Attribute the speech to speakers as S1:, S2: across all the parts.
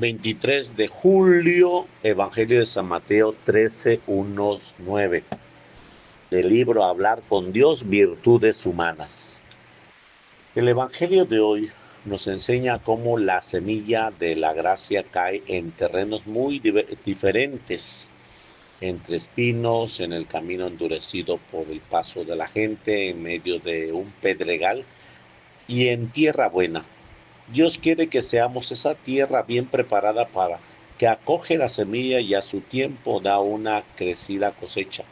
S1: 23 de julio, Evangelio de San Mateo 13, 1, 9. Del libro Hablar con Dios, virtudes humanas. El Evangelio de hoy nos enseña cómo la semilla de la gracia cae en terrenos muy diferentes, entre espinos, en el camino endurecido por el paso de la gente, en medio de un pedregal y en tierra buena. Dios quiere que seamos esa tierra bien preparada para que acoge la semilla y a su tiempo da una crecida cosecha.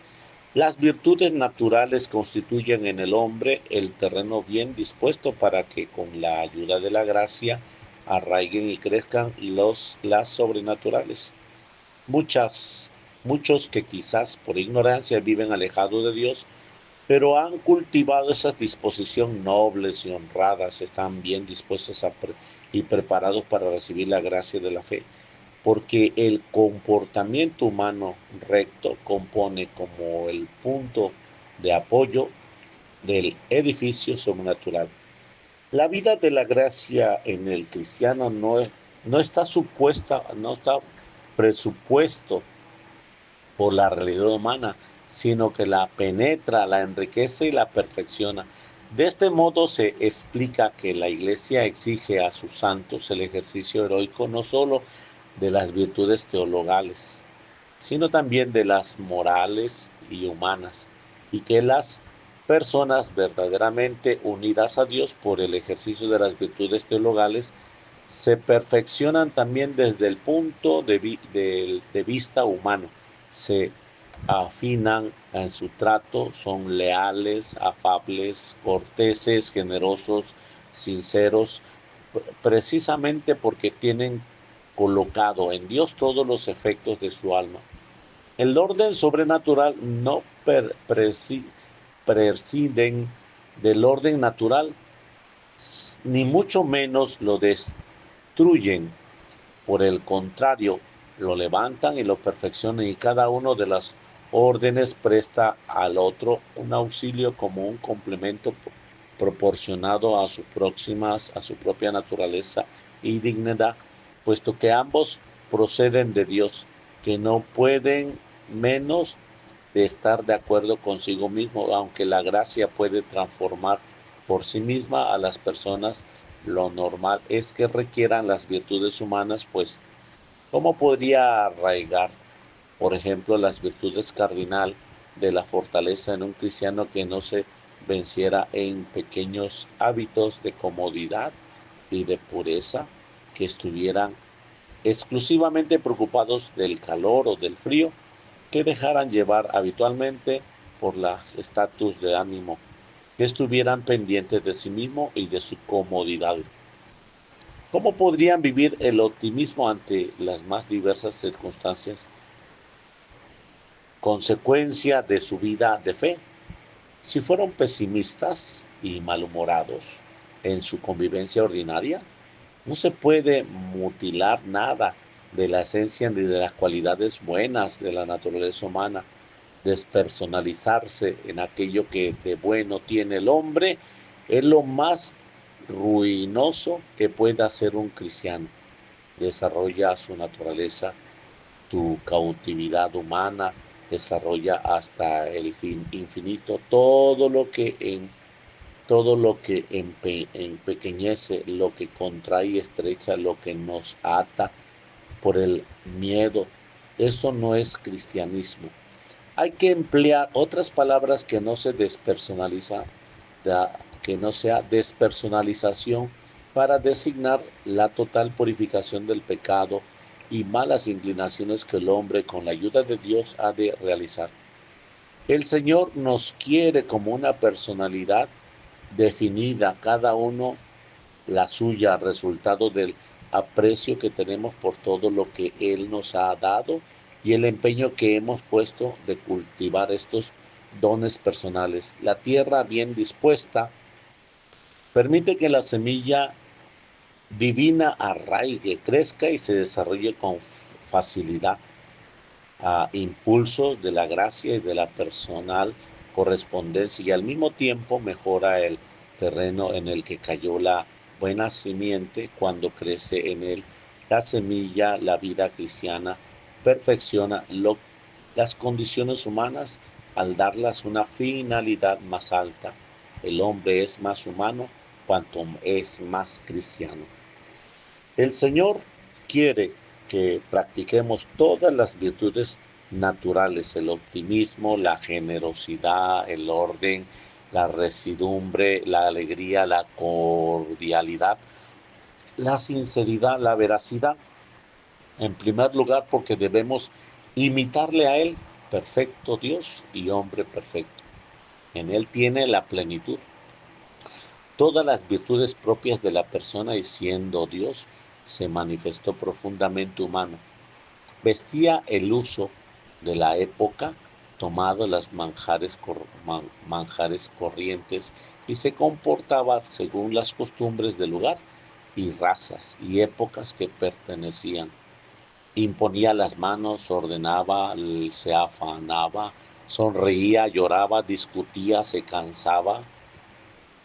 S1: Las virtudes naturales constituyen en el hombre el terreno bien dispuesto para que con la ayuda de la gracia arraiguen y crezcan las sobrenaturales. Muchos que quizás por ignorancia viven alejados de Dios, pero han cultivado esa disposición nobles y honradas, están bien dispuestos y preparados para recibir la gracia de la fe, porque el comportamiento humano recto compone como el punto de apoyo del edificio sobrenatural. La vida de la gracia en el cristiano no está presupuesto por la realidad humana, sino que la penetra, la enriquece y la perfecciona. De este modo se explica que la Iglesia exige a sus santos el ejercicio heroico no solo de las virtudes teologales, sino también de las morales y humanas, y que las personas verdaderamente unidas a Dios por el ejercicio de las virtudes teologales se perfeccionan también desde el punto de vista humano, se afinan en su trato, son leales, afables, corteses, generosos, sinceros, precisamente porque tienen colocado en Dios todos los efectos de su alma. El orden sobrenatural no prescinde del orden natural, ni mucho menos lo destruyen. Por el contrario, lo levantan y lo perfeccionan, y cada uno de las órdenes presta al otro un auxilio como un complemento proporcionado a su propia naturaleza y dignidad, puesto que ambos proceden de Dios, que no pueden menos de estar de acuerdo consigo mismo, aunque la gracia puede transformar por sí misma a las personas. Lo normal es que requieran las virtudes humanas, pues ¿cómo podría arraigar, por ejemplo, las virtudes cardinal de la fortaleza en un cristiano que no se venciera en pequeños hábitos de comodidad y de pureza, que estuvieran exclusivamente preocupados del calor o del frío, que dejaran llevar habitualmente por las estatus de ánimo, que estuvieran pendientes de sí mismo y de su comodidad? ¿Cómo podrían vivir el optimismo ante las más diversas circunstancias, consecuencia de su vida de fe? Si fueron pesimistas y malhumorados en su convivencia ordinaria, no se puede mutilar nada de la esencia ni de las cualidades buenas de la naturaleza humana, despersonalizarse en aquello que de bueno tiene el hombre, es lo más ruinoso que puede hacer un cristiano. Desarrolla su naturaleza, tu cautividad humana, desarrolla hasta el fin infinito todo lo que empequeñece, lo que contrae y estrecha, lo que nos ata por el miedo. Eso no es cristianismo. Hay que emplear otras palabras que no se despersonalizan, que no sea despersonalización, para designar la total purificación del pecado y malas inclinaciones que el hombre con la ayuda de Dios ha de realizar. El Señor nos quiere como una personalidad definida, cada uno la suya, resultado del aprecio que tenemos por todo lo que Él nos ha dado y el empeño que hemos puesto de cultivar estos dones personales. La tierra bien dispuesta permite que la semilla divina arraigue, crezca y se desarrolle con facilidad a impulsos de la gracia y de la personal correspondencia, y al mismo tiempo mejora el terreno en el que cayó la buena simiente cuando crece en él La semilla, la vida cristiana, perfecciona las condiciones humanas al darlas una finalidad más alta. El hombre es más humano cuanto es más cristiano. El Señor quiere que practiquemos todas las virtudes naturales, el optimismo, la generosidad, el orden, la residumbre, la alegría, la cordialidad, la sinceridad, la veracidad. En primer lugar, porque debemos imitarle a Él, perfecto Dios y hombre perfecto. En Él tiene la plenitud, todas las virtudes propias de la persona y siendo Dios, se manifestó profundamente humano. Vestía el uso de la época, tomado las manjares corrientes y se comportaba según las costumbres del lugar y razas y épocas que pertenecían. Imponía las manos, ordenaba, se afanaba, sonreía, lloraba, discutía, se cansaba,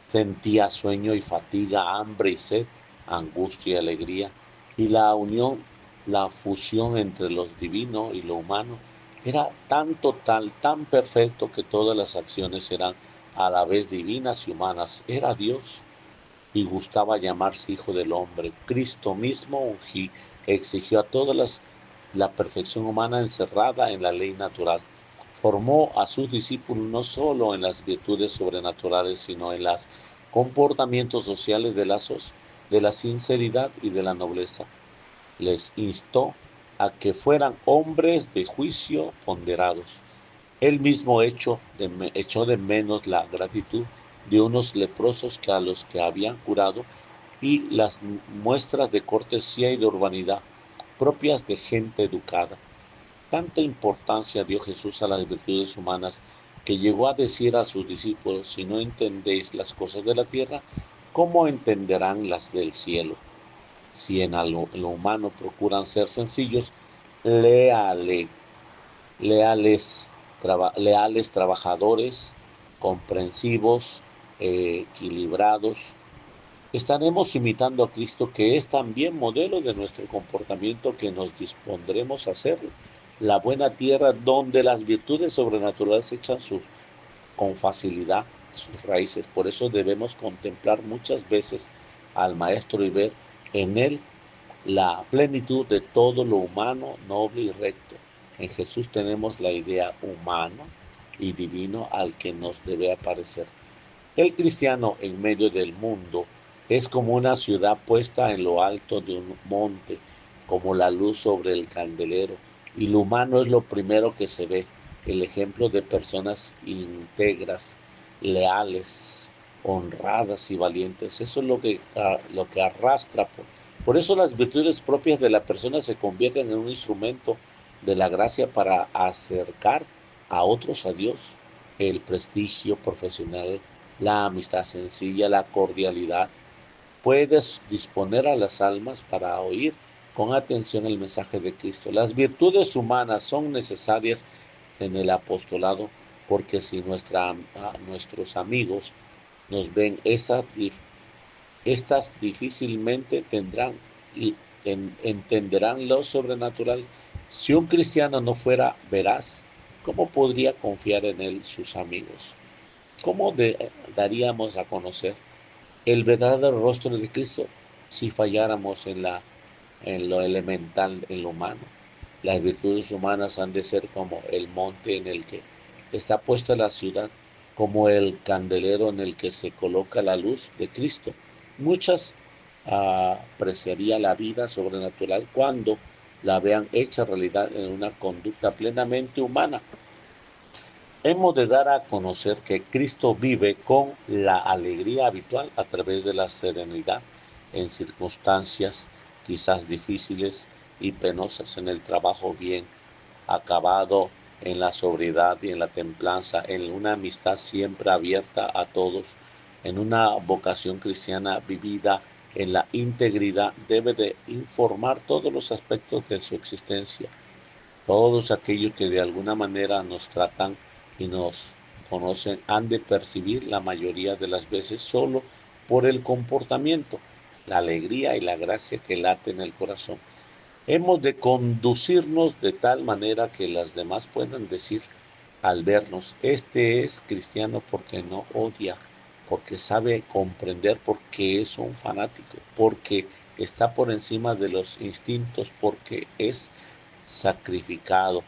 S1: sentía sueño y fatiga, hambre y sed, angustia y alegría. Y la unión, la fusión entre lo divino y lo humano era tan total, tan perfecto que todas las acciones eran a la vez divinas y humanas. Era Dios y gustaba llamarse Hijo del Hombre. Cristo mismo exigió a todas la perfección humana encerrada en la ley natural. Formó a sus discípulos no solo en las virtudes sobrenaturales, sino en los comportamientos sociales de la sinceridad y de la nobleza. Les instó a que fueran hombres de juicio ponderados. Él mismo echó de menos la gratitud de unos leprosos que a los que habían curado y las muestras de cortesía y de urbanidad propias de gente educada. Tanta importancia dio Jesús a las virtudes humanas que llegó a decir a sus discípulos: si no entendéis las cosas de la tierra, ¿cómo entenderán las del cielo? Si en lo humano procuran ser sencillos, leales, leales trabajadores, comprensivos, equilibrados, estaremos imitando a Cristo, que es también modelo de nuestro comportamiento, que nos dispondremos a hacerlo. La buena tierra donde las virtudes sobrenaturales echan con facilidad sus raíces. Por eso debemos contemplar muchas veces al Maestro y ver en él la plenitud de todo lo humano, noble y recto. En Jesús tenemos la idea humano y divino al que nos debe aparecer. El cristiano en medio del mundo es como una ciudad puesta en lo alto de un monte, como la luz sobre el candelero, y lo humano es lo primero que se ve, el ejemplo de personas íntegras, leales, honradas y valientes. Eso es lo que arrastra. Por eso las virtudes propias de la persona se convierten en un instrumento de la gracia para acercar a otros a Dios. El prestigio profesional, la amistad sencilla, la cordialidad. Puedes disponer a las almas para oír con atención el mensaje de Cristo. Las virtudes humanas son necesarias en el apostolado, porque si nuestros amigos nos ven, estas difícilmente entenderán lo sobrenatural. Si un cristiano no fuera veraz, ¿cómo podría confiar en él sus amigos? ¿Cómo daríamos a conocer el verdadero rostro de Cristo si falláramos en lo elemental, en lo humano? Las virtudes humanas han de ser como el monte en el que está puesta la ciudad, como el candelero en el que se coloca la luz de Cristo. Muchas apreciaría la vida sobrenatural cuando la vean hecha realidad en una conducta plenamente humana. Hemos de dar a conocer que Cristo vive con la alegría habitual a través de la serenidad en circunstancias quizás difíciles y penosas, en el trabajo bien acabado, en la sobriedad y en la templanza, en una amistad siempre abierta a todos, en una vocación cristiana vivida en la integridad. Debe de informar todos los aspectos de su existencia. Todos aquellos que de alguna manera nos tratan y nos conocen han de percibir la mayoría de las veces solo por el comportamiento, la alegría y la gracia que late en el corazón. Hemos de conducirnos de tal manera que las demás puedan decir al vernos, este es cristiano porque no odia, porque sabe comprender, porque es un fanático, porque está por encima de los instintos, porque es sacrificado,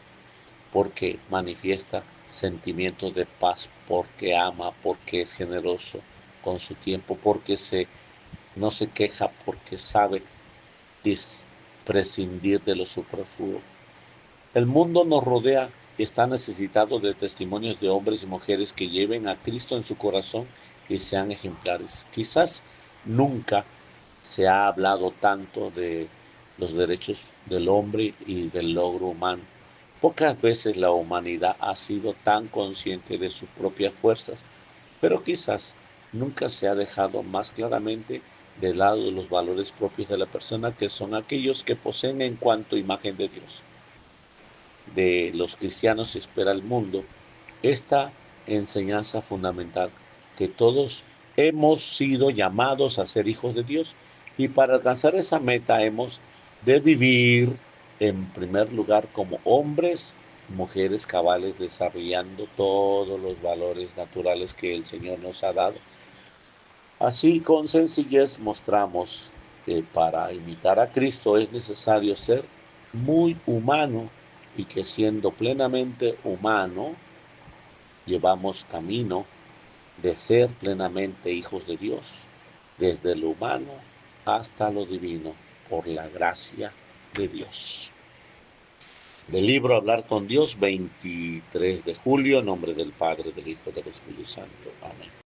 S1: porque manifiesta sentimientos de paz, porque ama, porque es generoso con su tiempo, no se queja, porque sabe prescindir de lo superfluo. El mundo nos rodea y está necesitado de testimonios de hombres y mujeres que lleven a Cristo en su corazón y sean ejemplares. Quizás nunca se ha hablado tanto de los derechos del hombre y del logro humano. Pocas veces la humanidad ha sido tan consciente de sus propias fuerzas, pero quizás nunca se ha dejado más claramente de lado los valores propios de la persona, que son aquellos que poseen en cuanto imagen de Dios. De los cristianos se espera el mundo esta enseñanza fundamental, que todos hemos sido llamados a ser hijos de Dios, y para alcanzar esa meta hemos de vivir en primer lugar como hombres, mujeres cabales, desarrollando todos los valores naturales que el Señor nos ha dado. Así, con sencillez mostramos que para imitar a Cristo es necesario ser muy humano, y que siendo plenamente humano llevamos camino de ser plenamente hijos de Dios, desde lo humano hasta lo divino, por la gracia de Dios. Del libro Hablar con Dios, 23 de julio, en nombre del Padre, del Hijo y del Espíritu Santo. Amén.